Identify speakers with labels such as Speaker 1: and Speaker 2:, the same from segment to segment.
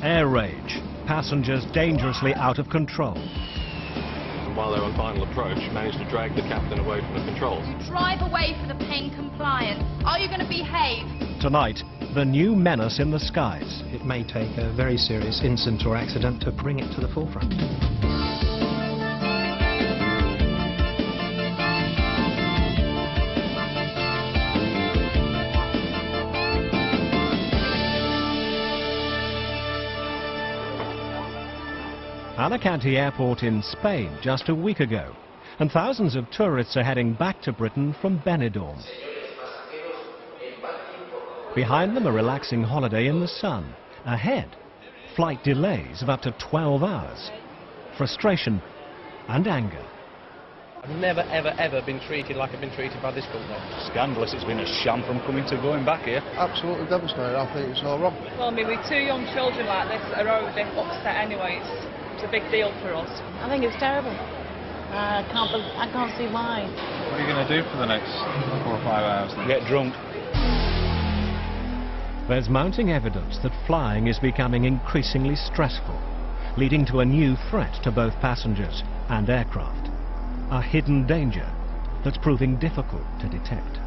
Speaker 1: Air rage. Passengers dangerously out of control.
Speaker 2: And while they're on final approach, managed to drag the captain away from the controls.
Speaker 3: Drive away for the pain compliance. Are you going to behave?
Speaker 1: Tonight, the new menace in the skies.
Speaker 4: It may take a very serious incident or accident to bring it to the forefront.
Speaker 1: Alicante Airport in Spain just a week ago, and thousands of tourists are heading back to Britain from Benidorm. Behind them, a relaxing holiday in the sun. Ahead, flight delays of up to 12 hours. Frustration and anger.
Speaker 5: I've never, ever, ever been treated like I've been treated by this company.
Speaker 6: Scandalous. It's been a sham from coming to going back here.
Speaker 7: Absolutely devastated. I think it's all wrong.
Speaker 8: Well, I mean, with two young children like this are already upset anyway. It's a big deal for us.
Speaker 9: I think it's terrible. I can't see why.
Speaker 6: What are you going to do for the next 4 or 5 hours then? Get drunk.
Speaker 1: There's mounting evidence that flying is becoming increasingly stressful, leading to a new threat to both passengers and aircraft. A hidden danger that's proving difficult to detect.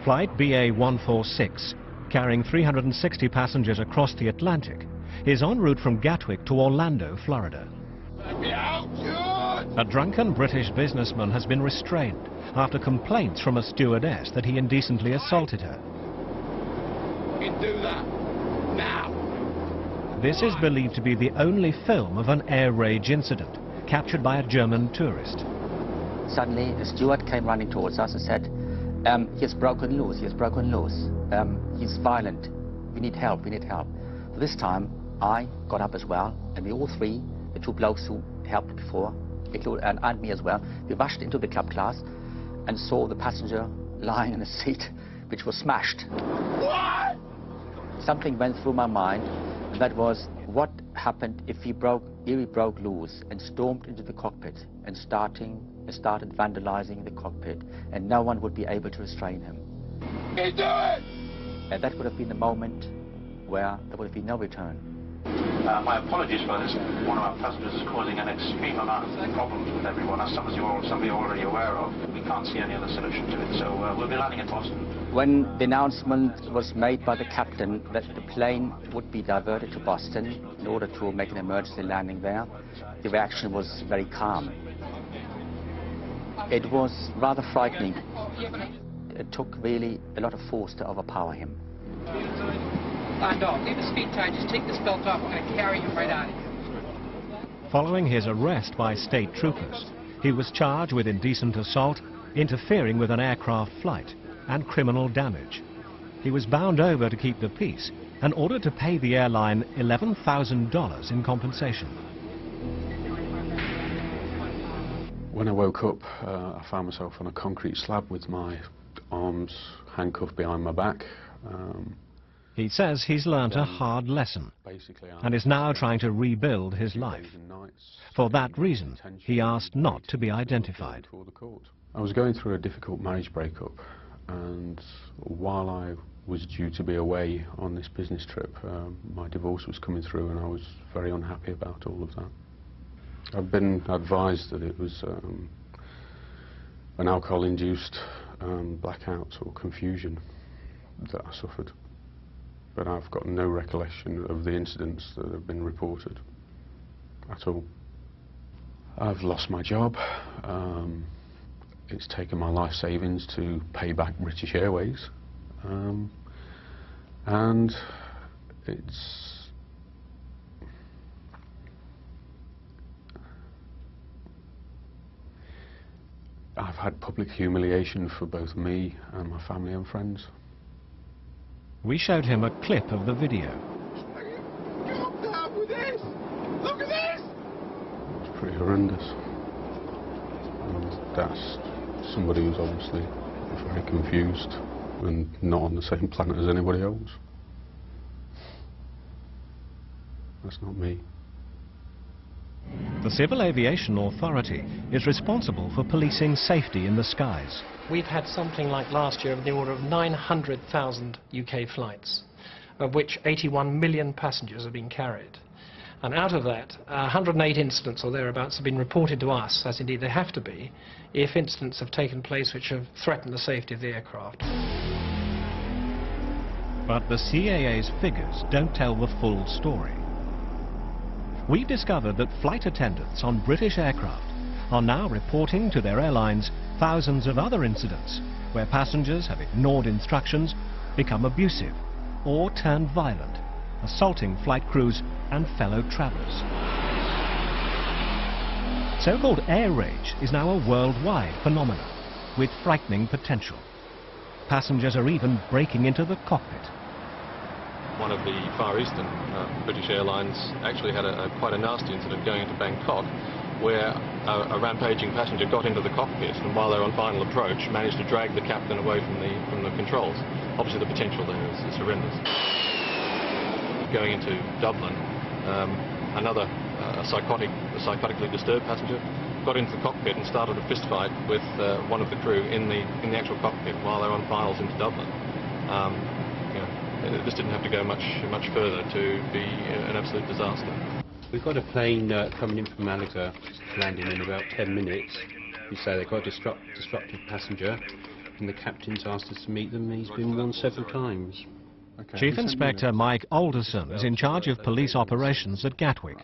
Speaker 1: Flight BA146, carrying 360 passengers across the Atlantic, is en route from Gatwick to Orlando, Florida. A drunken British businessman has been restrained after complaints from a stewardess that he indecently assaulted her.
Speaker 2: You can do that now.
Speaker 1: This is believed to be the only film of an air rage incident captured by a German tourist.
Speaker 10: Suddenly, a steward came running towards us and said, he has broken loose, he's violent, we need help. This time, I got up as well, and we all three, the two blokes who helped before, and me as well, we rushed into the club class and saw the passenger lying in a seat which was smashed. What? Something went through my mind, and that was, what happened if he broke loose and stormed into the cockpit and started vandalizing the cockpit, and no one would be able to restrain him.
Speaker 7: You do it!
Speaker 10: And that would have been the moment where there would have been no return.
Speaker 11: My apologies for this. One of our passengers is causing an extreme amount of problems with everyone, as somebody you're already aware of. We can't see any other solution to it, so we'll be landing in Boston.
Speaker 10: When the announcement was made by the captain that the plane would be diverted to Boston in order to make an emergency landing there, the reaction was very calm. It was rather frightening. It took really a lot of force to overpower him.
Speaker 8: Land off. Leave his feet tight. Just take this belt off. We're going to carry him right out of here.
Speaker 1: Following his arrest by state troopers, he was charged with indecent assault, interfering with an aircraft flight, and criminal damage. He was bound over to keep the peace and ordered to pay the airline $11,000 in compensation.
Speaker 12: When I woke up, I found myself on a concrete slab with my arms handcuffed behind my back.
Speaker 1: He says he's learnt a hard lesson and is now trying to rebuild his life. For that reason, he asked not to be identified.
Speaker 12: I was going through a difficult marriage breakup, and while I was due to be away on this business trip, my divorce was coming through, and I was very unhappy about all of that. I've been advised that it was an alcohol-induced blackout or confusion that I suffered. But I've got no recollection of the incidents that have been reported at all. I've lost my job. It's taken my life savings to pay back British Airways. And I've had public humiliation for both me and my family and friends.
Speaker 1: We showed him a clip of the video.
Speaker 7: Calm down with this! Look at this!
Speaker 12: It's pretty horrendous. And that's somebody who's obviously very confused and not on the same planet as anybody else. That's not me.
Speaker 1: The Civil Aviation Authority is responsible for policing safety in the skies.
Speaker 5: We've had something like last year of the order of 900,000 UK flights, of which 81 million passengers have been carried. And out of that, 108 incidents or thereabouts have been reported to us, as indeed they have to be, if incidents have taken place which have threatened the safety of the aircraft.
Speaker 1: But the CAA's figures don't tell the full story. We discovered that flight attendants on British aircraft are now reporting to their airlines thousands of other incidents where passengers have ignored instructions, become abusive, or turned violent, assaulting flight crews and fellow travellers. So-called air rage is now a worldwide phenomenon with frightening potential. Passengers are even breaking into the cockpit.
Speaker 2: One of the Far Eastern British Airlines actually had quite a nasty incident going into Bangkok, where a rampaging passenger got into the cockpit and while they were on final approach managed to drag the captain away from the controls. Obviously the potential there is horrendous. Going into Dublin, another psychotically disturbed passenger got into the cockpit and started a fist fight with one of the crew in the actual cockpit while they were on files into Dublin. This didn't have to go much further to be an absolute disaster.
Speaker 13: We've got a plane coming in from Malaga, landing in about 10 minutes. You say they've got a disruptive passenger, and the captain's asked us to meet them, and he's been warned several times.
Speaker 12: Okay.
Speaker 1: Chief Inspector Mike Alderson is in charge of police operations at Gatwick.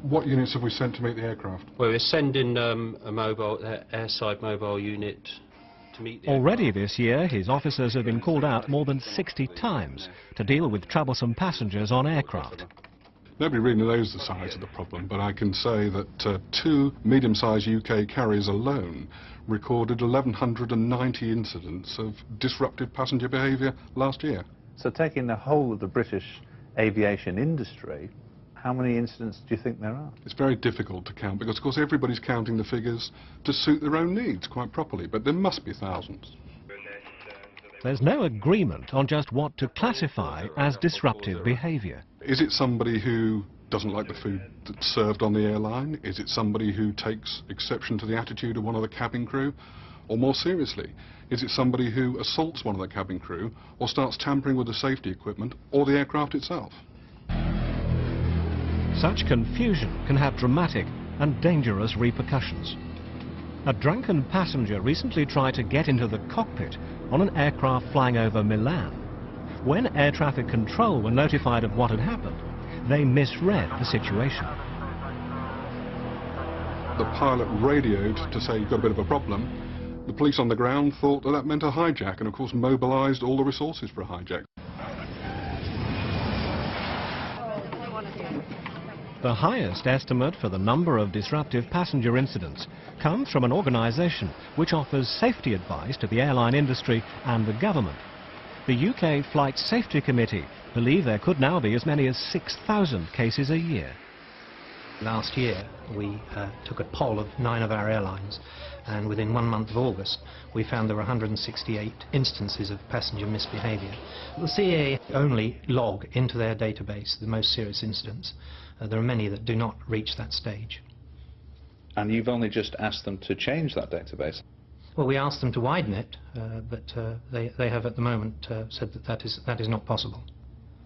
Speaker 14: What units have we sent to meet the aircraft?
Speaker 13: Well, we're sending a airside mobile unit to meet the
Speaker 1: Already this year, his officers have been called out more than 60 times to deal with troublesome passengers on aircraft.
Speaker 14: Nobody really knows the size of the problem, but I can say that 2 medium-sized UK carriers alone recorded 1,190 incidents of disruptive passenger behaviour last year.
Speaker 15: So taking the whole of the British aviation industry, how many incidents do you think there are?
Speaker 14: It's very difficult to count because, of course, everybody's counting the figures to suit their own needs quite properly, but there must be thousands.
Speaker 1: There's no agreement on just what to classify as disruptive behaviour.
Speaker 14: Is it somebody who doesn't like the food that's served on the airline? Is it somebody who takes exception to the attitude of one of the cabin crew? Or more seriously, is it somebody who assaults one of the cabin crew or starts tampering with the safety equipment or the aircraft itself?
Speaker 1: Such confusion can have dramatic and dangerous repercussions. A drunken passenger recently tried to get into the cockpit on an aircraft flying over Milan. When air traffic control were notified of what had happened, they misread the situation.
Speaker 14: The pilot radioed to say you've got a bit of a problem. The police on the ground thought that that meant a hijack and of course mobilised all the resources for a hijack.
Speaker 1: The highest estimate for the number of disruptive passenger incidents comes from an organisation which offers safety advice to the airline industry and the government. The UK Flight Safety Committee believe there could now be as many as 6,000 cases a year.
Speaker 4: Last year we took a poll of 9 of our airlines, and within 1 month of August we found there were 168 instances of passenger misbehaviour. The CAA only log into their database the most serious incidents. There are many that do not reach that stage.
Speaker 15: And you've only just asked them to change that database?
Speaker 4: Well, we asked them to widen it, but they have at the moment said that that is not possible.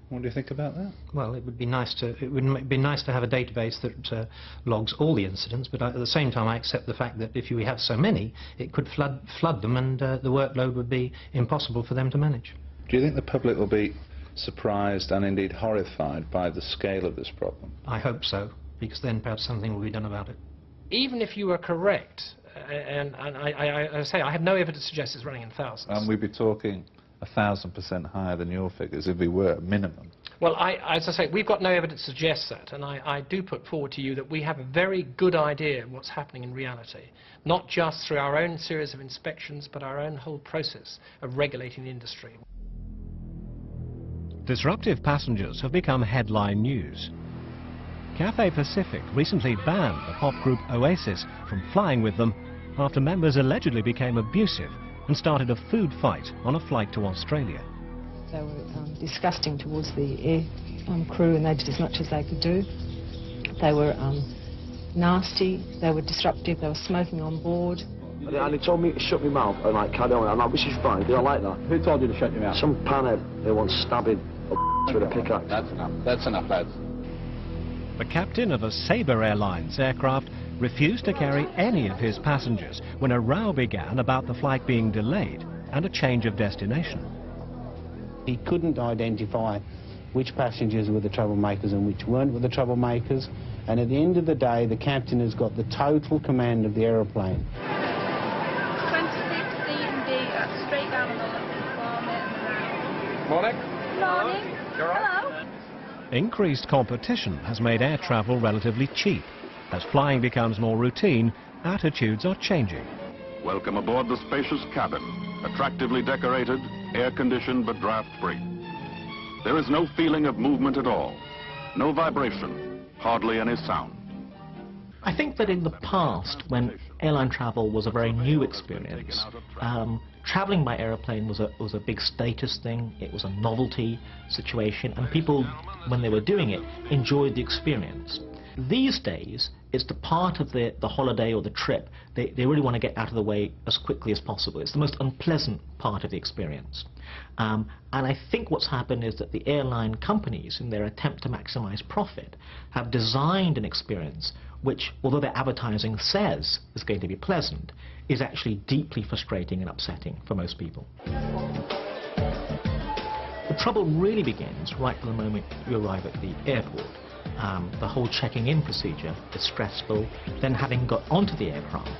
Speaker 15: What do you think about that?
Speaker 4: Well, it would be nice to have a database that logs all the incidents, but at the same time I accept the fact that if we have so many, it could flood them, and the workload would be impossible for them to manage.
Speaker 15: Do you think the public will be surprised and indeed horrified by the scale of this problem?
Speaker 4: I hope so, because then perhaps something will be done about it.
Speaker 5: Even if you were correct, and I say I have no evidence to suggest it's running in thousands.
Speaker 15: And we'd be talking 1,000% higher than your figures if we were at minimum.
Speaker 5: Well, as I say, we've got no evidence to suggest that, and I do put forward to you that we have a very good idea of what's happening in reality, not just through our own series of inspections, but our own whole process of regulating the industry.
Speaker 1: Disruptive passengers have become headline news. Cathay Pacific recently banned the pop group Oasis from flying with them after members allegedly became abusive and started a food fight on a flight to Australia.
Speaker 16: They were disgusting towards the air crew, and they did as much as they could do. They were nasty, they were disruptive, they were smoking on board.
Speaker 17: And he told me to shut my mouth and like carry on. I'm like, which is fine. Do I like that?
Speaker 6: Who told you to shut your mouth?
Speaker 17: Some panhead who wants stabbing with a pickaxe.
Speaker 6: That's enough. That's enough, lads.
Speaker 1: The captain of a Sabre Airlines aircraft refused to carry any of his passengers when a row began about the flight being delayed and a change of destination.
Speaker 18: He couldn't identify which passengers were the troublemakers and which weren't the troublemakers, and at the end of the day the captain has got the total command of the aeroplane.
Speaker 3: 26D&D, straight down on the
Speaker 6: Morning.
Speaker 3: Morning. Hello.
Speaker 1: Increased competition has made air travel relatively cheap. As flying becomes more routine, attitudes are changing.
Speaker 19: Welcome aboard the spacious cabin, attractively decorated, air-conditioned but draft-free. There is no feeling of movement at all, no vibration, hardly any sound.
Speaker 20: I think that in the past, when airline travel was a very new experience, travelling by aeroplane was a big status thing. It was a novelty situation, and people, when they were doing it, enjoyed the experience. These days, it's the part of the holiday or the trip they really want to get out of the way as quickly as possible. It's the most unpleasant part of the experience. And I think what's happened is that the airline companies, in their attempt to maximize profit, have designed an experience which, although their advertising says is going to be pleasant, is actually deeply frustrating and upsetting for most people. The trouble really begins right from the moment you arrive at the airport. The whole checking in procedure is stressful. Then having got onto the aircraft,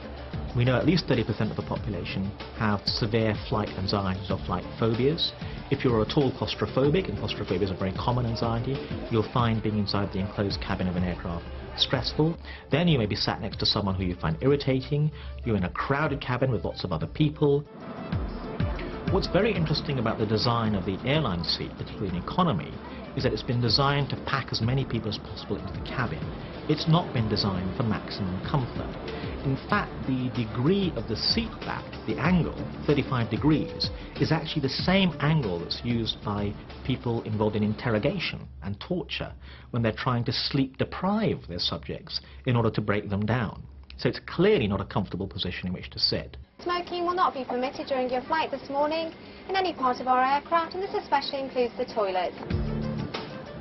Speaker 20: we know at least 30% of the population have severe flight anxieties or flight phobias. If you're at all claustrophobic, and claustrophobia is a very common anxiety, you'll find being inside the enclosed cabin of an aircraft stressful. Then you may be sat next to someone who you find irritating. You're in a crowded cabin with lots of other people. What's very interesting about the design of the airline seat, particularly in economy, is that it's been designed to pack as many people as possible into the cabin. It's not been designed for maximum comfort. In fact, the degree of the seat back, the angle, 35 degrees, is actually the same angle that's used by people involved in interrogation and torture when they're trying to sleep deprive their subjects in order to break them down. So it's clearly not a comfortable position in which to sit.
Speaker 21: Smoking will not be permitted during your flight this morning in any part of our aircraft, and this especially includes the toilets.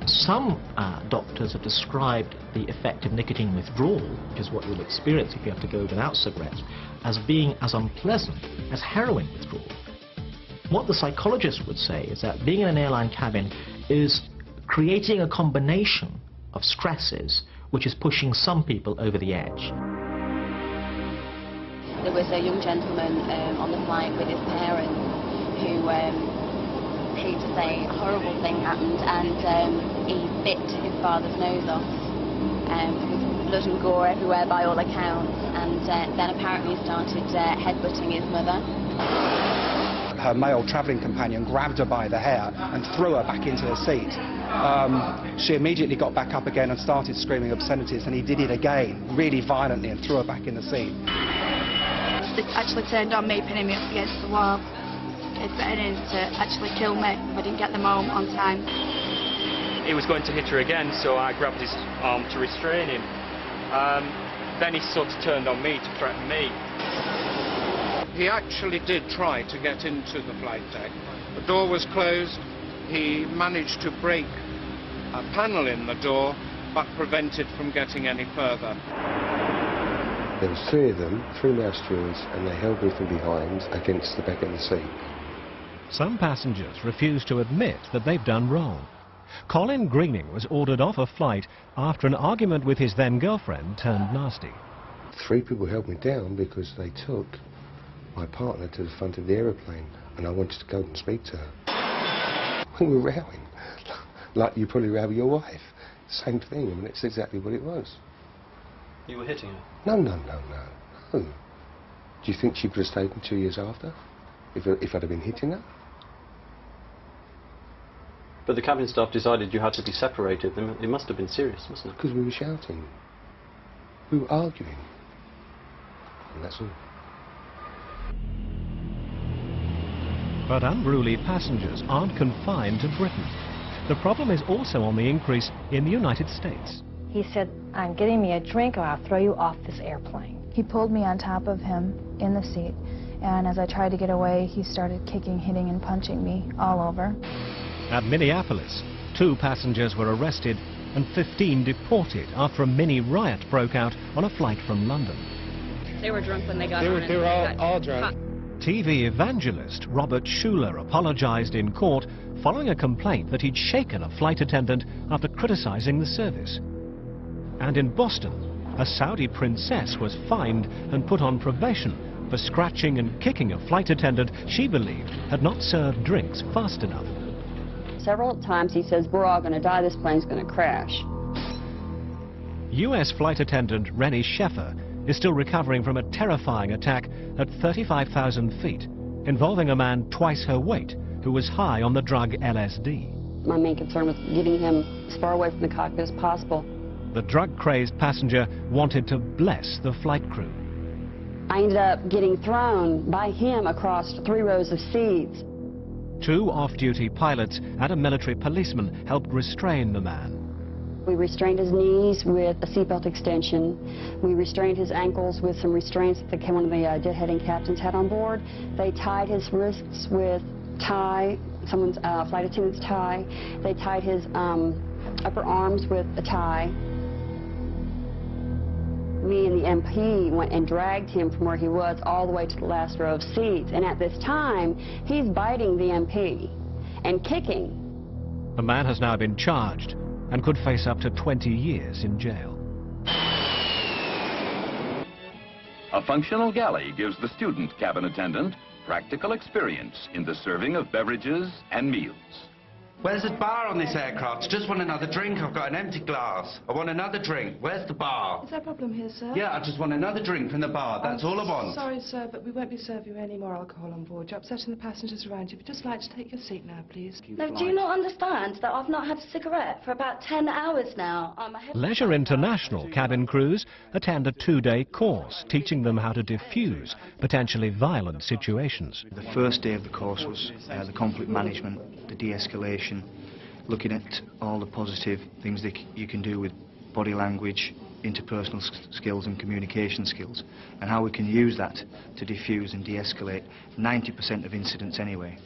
Speaker 20: Some doctors have described the effect of nicotine withdrawal, which is what you'll experience if you have to go without cigarettes, as being as unpleasant as heroin withdrawal. What the psychologists would say is that being in an airline cabin is creating a combination of stresses which is pushing some people over the edge.
Speaker 22: There was a young gentleman on the flight with his parents who, hate to say, a horrible thing happened, and he bit his father's nose off. Blood and gore everywhere by all accounts, and then apparently started headbutting his mother.
Speaker 23: Her male travelling companion grabbed her by the hair and threw her back into the seat. She immediately got back up again and started screaming obscenities, and he did it again, really violently, and threw her back in the seat.
Speaker 24: They actually turned on me, pinning me up against the wall. They threatened to actually kill me if I didn't get them home on time.
Speaker 25: He was going to hit her again, so I grabbed his arm to restrain him. Then he sort of turned on me to threaten me.
Speaker 26: He actually did try to get into the flight deck. The door was closed. He managed to break a panel in the door, but prevented from getting any further.
Speaker 27: There was three of them, three male stewards, and they held me from behind against the back of the seat.
Speaker 1: Some passengers refuse to admit that they've done wrong. Colin Greening was ordered off a flight after an argument with his then-girlfriend turned nasty.
Speaker 27: Three people held me down because they took my partner to the front of the aeroplane, and I wanted to go and speak to her. We were rowing, like you probably row with your wife. Same thing, I mean, it's exactly what it was.
Speaker 2: You were hitting her?
Speaker 27: No. Do you think she could have stayed in 2 years after, if I'd have been hitting her?
Speaker 2: But the cabin staff decided you had to be separated. It must have been serious, mustn't it?
Speaker 27: Because we were shouting. We were arguing. And that's all.
Speaker 1: But unruly passengers aren't confined to Britain. The problem is also on the increase in the United States.
Speaker 16: He said, "I'm getting me a drink or I'll throw you off this airplane."
Speaker 7: He pulled me on top of him in the seat, and as I tried to get away, he started kicking, hitting, and punching me all over.
Speaker 1: At Minneapolis, 2 passengers were arrested and 15 deported after a mini riot broke out on a flight from London.
Speaker 8: They were drunk when they got on it.
Speaker 26: They were all drunk.
Speaker 1: TV evangelist Robert Schuller apologized in court following a complaint that he'd shaken a flight attendant after criticizing the service. And in Boston, a Saudi princess was fined and put on probation for scratching and kicking a flight attendant she believed had not served drinks fast enough.
Speaker 9: Several times he says, "We're all going to die, this plane's going to crash."
Speaker 1: US flight attendant Rennie Sheffer is still recovering from a terrifying attack at 35,000 feet, involving a man twice her weight who was high on the drug LSD.
Speaker 9: My main concern was getting him as far away from the cockpit as possible.
Speaker 1: The drug-crazed passenger wanted to bless the flight crew.
Speaker 9: I ended up getting thrown by him across 3 rows of seats.
Speaker 1: 2 off-duty pilots and a military policeman helped restrain the man.
Speaker 9: We restrained his knees with a seatbelt extension. We restrained his ankles with some restraints that one of the deadheading captains had on board. They tied his wrists with tie, someone's flight attendant's tie. They tied his upper arms with a tie. Me and the MP went and dragged him from where he was all the way to the last row of seats. And at this time, he's biting the MP and kicking.
Speaker 1: The man has now been charged and could face up to 20 years in jail.
Speaker 19: A functional galley gives the student cabin attendant practical experience in the serving of beverages and meals.
Speaker 10: Where's the bar on this aircraft? Just want another drink. I've got an empty glass. I want another drink. Where's the bar?
Speaker 11: Is there a problem here, sir?
Speaker 10: Yeah, I just want another drink from the bar. That's all I want.
Speaker 11: Sorry, sir, but we won't be serving you any more alcohol on board. You're upsetting the passengers around you. If you'd just like to take your seat now, please.
Speaker 9: No, do you not understand that I've not had a cigarette for about 10 hours now?
Speaker 1: Leisure International cabin crews attend a 2-day course teaching them how to defuse potentially violent situations.
Speaker 12: The first day of the course was the conflict management, the de-escalation, looking at all the positive things that you can do with body language, interpersonal skills and communication skills, and how we can use that to diffuse and de-escalate 90% of incidents anyway.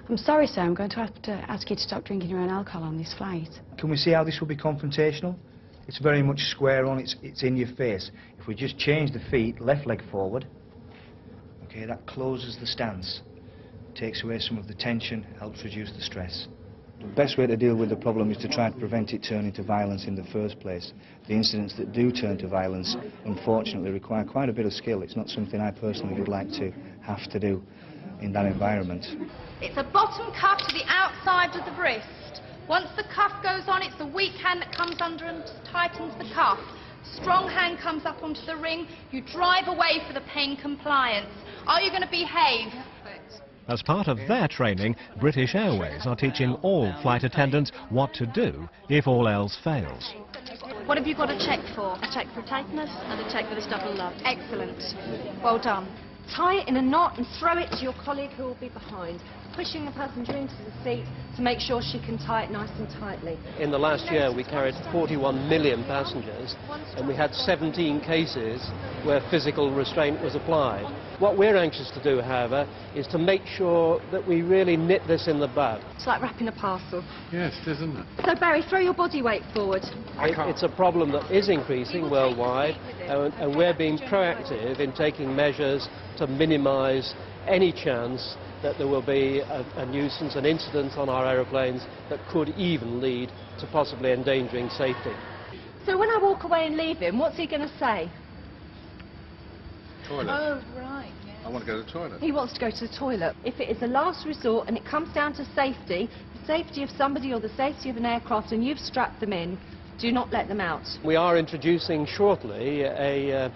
Speaker 11: I'm sorry, sir. I'm going to have to ask you to stop drinking your own alcohol on this flight.
Speaker 12: Can we see how this will be confrontational? It's very much square on, it's in your face. If we just change the feet, left leg forward, okay, that closes the stance, takes away some of the tension, helps reduce the stress. The best way to deal with the problem is to try to prevent it turning to violence in the first place. The incidents that do turn to violence, unfortunately, require quite a bit of skill. It's not something I personally would like to have to do in that environment.
Speaker 3: It's a bottom cuff to the outside of the wrist. Once the cuff goes on, it's the weak hand that comes under and tightens the cuff. Strong hand comes up onto the ring. You drive away for the pain compliance. Are you going to behave?
Speaker 1: As part of their training, British Airways are teaching all flight attendants what to do if all else fails.
Speaker 3: What have you got a check for?
Speaker 24: A check for tightness and a check for this double love.
Speaker 3: Excellent. Well done.
Speaker 16: Tie it in a knot and throw it to your colleague who will be behind, pushing the passenger into the seat to make sure she can tie it nice and tightly.
Speaker 5: In the last year we carried 41 million passengers and we had 17 cases where physical restraint was applied. What we're anxious to do, however, is to make sure that we really nip this in the bud.
Speaker 16: It's like wrapping a parcel.
Speaker 14: Yes, it is, isn't it?
Speaker 16: So Barry, throw your body weight forward.
Speaker 5: It's a problem that is increasing worldwide and we're being proactive in taking measures to minimise any chance that there will be a nuisance, an incident on our aeroplanes that could even lead to possibly endangering safety.
Speaker 16: So when I walk away and leave him, what's he going to say?
Speaker 14: Toilet.
Speaker 16: Oh, right. Yes.
Speaker 14: I want to go to the toilet.
Speaker 16: He wants to go to the toilet. If it is a last resort and it comes down to safety, the safety of somebody or the safety of an aircraft, and you've strapped them in, do not let them out.
Speaker 5: We are introducing shortly a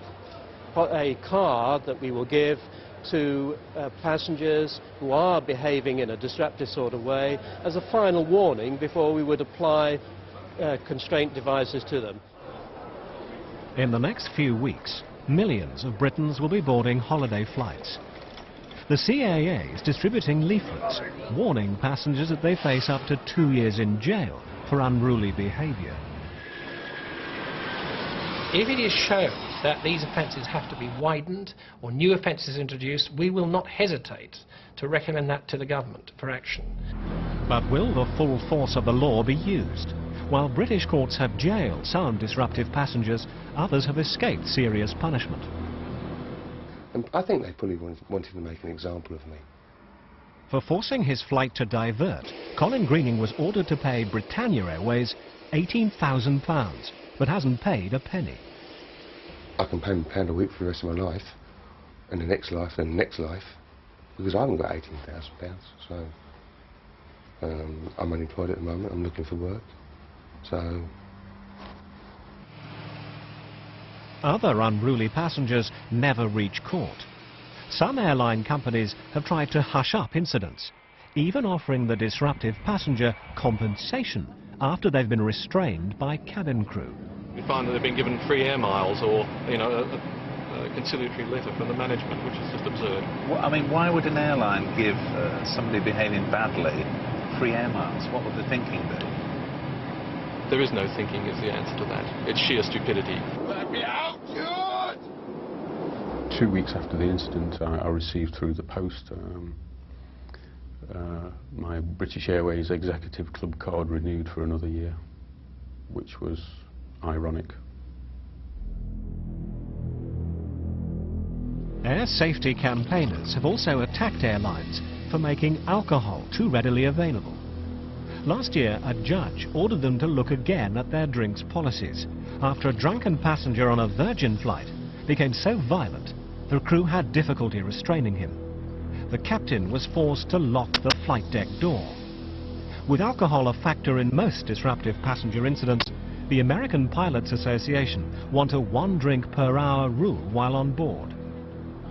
Speaker 5: card that we will give to passengers who are behaving in a disruptive sort of way as a final warning before we would apply constraint devices to them.
Speaker 1: In the next few weeks, millions of Britons will be boarding holiday flights. The CAA is distributing leaflets warning passengers that they face up to 2 years in jail for unruly behaviour.
Speaker 5: If it is shown that these offences have to be widened or new offences introduced, we will not hesitate to recommend that to the government for action.
Speaker 1: But will the full force of the law be used? While British courts have jailed some disruptive passengers, others have escaped serious punishment.
Speaker 27: And I think they probably wanted to make an example of me.
Speaker 1: For forcing his flight to divert, Colin Greening was ordered to pay Britannia Airways £18,000, but hasn't paid a penny.
Speaker 27: I can pay £1 a week for the rest of my life, and the next life, and the next life, because I haven't got £18,000, so I'm unemployed at the moment, I'm looking for work, so...
Speaker 1: Other unruly passengers never reach court. Some airline companies have tried to hush up incidents, even offering the disruptive passenger compensation after they've been restrained by cabin crew.
Speaker 2: We find that they've been given free air miles or, you know, a conciliatory letter from the management, which is just absurd.
Speaker 4: Well, I mean, why would an airline give somebody behaving badly free air miles? What would the thinking be?
Speaker 2: There is no thinking is the answer to that. It's sheer stupidity.
Speaker 6: Let me out, good!
Speaker 13: 2 weeks after the incident, I received through the post my British Airways Executive Club card renewed for another year, which was ironic.
Speaker 1: Air safety campaigners have also attacked airlines for making alcohol too readily available. Last year, a judge ordered them to look again at their drinks policies after a drunken passenger on a Virgin flight became so violent the crew had difficulty restraining him. The captain was forced to lock the flight deck door. With alcohol a factor in most disruptive passenger incidents, the American Pilots Association want a 1 drink per hour rule while on board.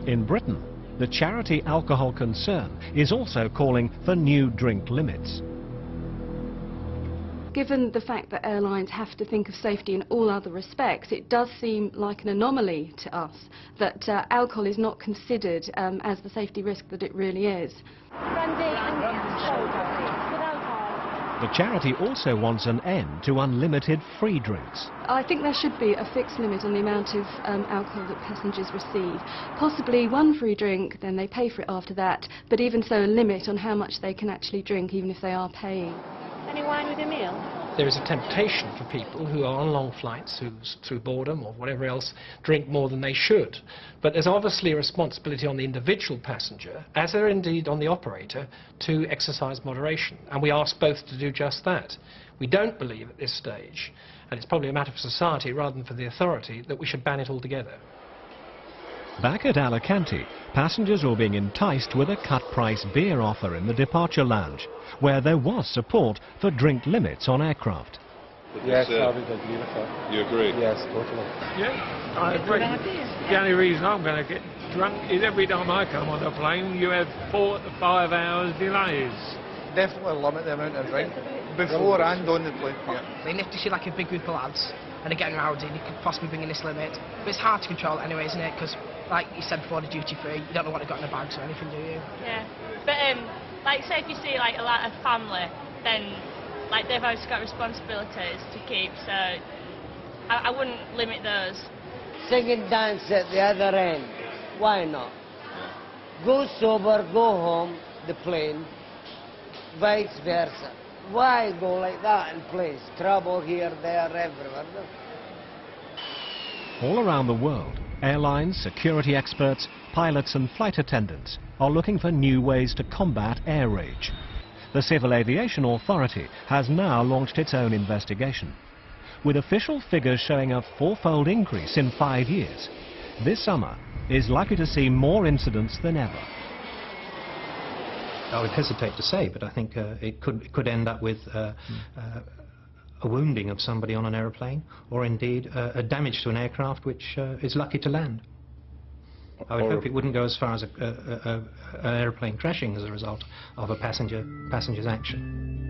Speaker 1: In Britain, the charity Alcohol Concern is also calling for new drink limits.
Speaker 15: Given the fact that airlines have to think of safety in all other respects, it does seem like an anomaly to us that alcohol is not considered as the safety risk that it really is.
Speaker 1: The charity also wants an end to unlimited free drinks.
Speaker 15: I think there should be a fixed limit on the amount of alcohol that passengers receive. Possibly 1 free drink, then they pay for it after that, but even so a limit on how much they can actually drink, even if they are paying.
Speaker 22: Any wine with your meal?
Speaker 5: There is a temptation for people who are on long flights, who through boredom or whatever else drink more than they should. But there's obviously a responsibility on the individual passenger, as there indeed on the operator, to exercise moderation. And we ask both to do just that. We don't believe at this stage, and it's probably a matter for society rather than for the authority, that we should ban it altogether.
Speaker 1: Back at Alicante, passengers were being enticed with a cut-price beer offer in the departure lounge, where there was support for drink limits on aircraft.
Speaker 27: Yes, I would agree with that.
Speaker 4: You agree?
Speaker 27: Yes, totally.
Speaker 6: Yeah, I agree. The only reason I'm going to get drunk is every time I come on a plane, you have 4 to 5 hours delays.
Speaker 17: Definitely limit the amount of drink, before and on the plane. Yeah.
Speaker 18: I mean, if you see like a big group of lads, and they're getting rowdy, you could possibly bring in this limit. But it's hard to control it anyway, isn't it? Because, like you said before, the duty-free, you don't know what they've got in their bags or anything, do you?
Speaker 21: Yeah. But, like, say if you see, like, a family, then, like, they've also got responsibilities to keep, so I wouldn't limit those.
Speaker 28: Sing and dance at the other end. Why not? Go sober, go home, the plane, vice versa. Why go like that in place? Trouble here, there, everywhere.
Speaker 1: All around the world, airlines, security experts, pilots and flight attendants are looking for new ways to combat air rage. The Civil Aviation Authority has now launched its own investigation, with official figures showing a 4-fold increase in 5 years. This summer is likely to see more incidents than ever.
Speaker 20: I would hesitate to say, but I think it could end up with a wounding of somebody on an aeroplane, or indeed a damage to an aircraft which is lucky to land. I would hope it wouldn't go as far as an aeroplane crashing as a result of a passenger's action.